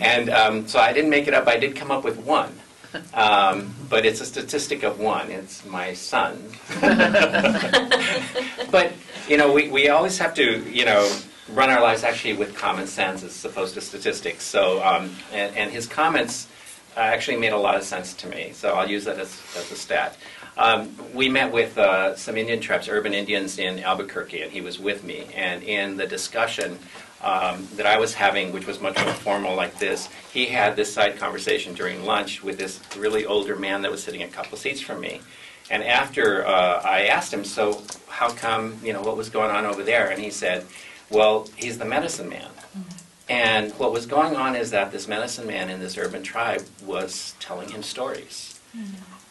And so I didn't make it up. I did come up with one. But it's a statistic of one. It's my son. But, you know, we always have to, you know, run our lives actually with common sense as opposed to statistics. So, and his comments actually made a lot of sense to me. So I'll use that as a stat. We met with some Indian tribes, urban Indians in Albuquerque, and he was with me. And in the discussion that I was having, which was much more formal like this, he had this side conversation during lunch with this really older man that was sitting a couple seats from me. And after I asked him, so how come, you know, what was going on over there? And he said, well, he's the medicine man. And what was going on is that this medicine man in this urban tribe was telling him stories.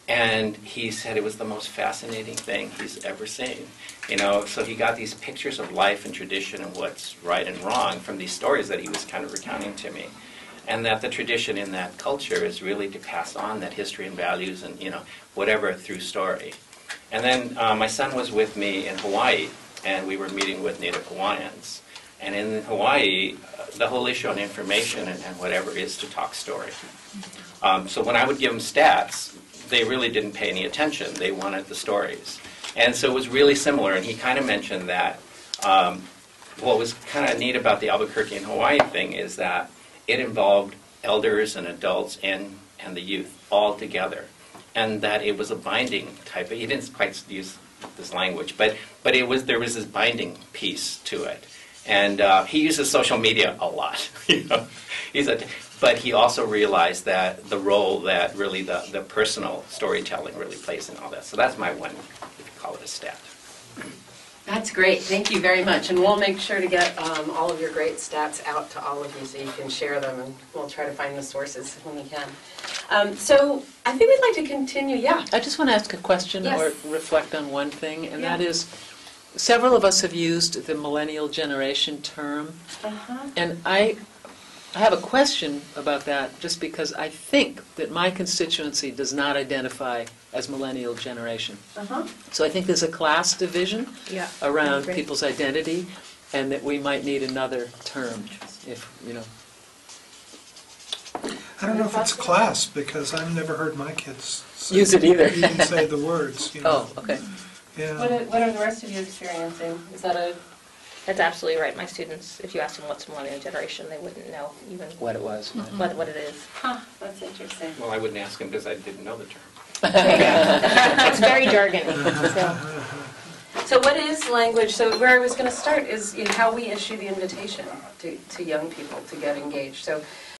And he said it was the most fascinating thing he's ever seen. You know, so he got these pictures of life and tradition and what's right and wrong from these stories that he was kind of recounting to me. And that the tradition in that culture is really to pass on that history and values and, you know, whatever through story. And then my son was with me in Hawaii, and we were meeting with Native Hawaiians. And in Hawaii, the whole issue on information and whatever is to talk story. So when I would give them stats, they really didn't pay any attention. They wanted the stories. And so it was really similar, and he kind of mentioned that what was kind of neat about the Albuquerque and Hawaii thing is that it involved elders and adults and the youth all together, and that it was a binding type of, he didn't quite use this language, but there was this binding piece to it. And he uses social media a lot, you know. But he also realized that the role that really the personal storytelling really plays in all that. So that's my one, if you call it a stat. That's great. Thank you very much. And we'll make sure to get all of your great stats out to all of you so you can share them, and we'll try to find the sources when we can. So I think we'd like to continue. Yeah. I just want to ask a question Yes. or reflect on one thing, and that is, several of us have used the millennial generation term, and I have a question about that just because I think that my constituency does not identify as millennial generation. So I think there's a class division around people's identity, and that we might need another term, if, you know. I don't know if it's class, because I've never heard my kids use it either. Even say the words. You know. Oh, okay. Yeah. What are the rest of you experiencing? Is that a... That's absolutely right. My students, if you ask them what's millennial generation, they wouldn't know even What it was. what it is. Huh, that's interesting. Well, I wouldn't ask him because I didn't know the term. It's very jargony. So what is language? So where I was going to start is in how we issue the invitation to young people to get engaged. So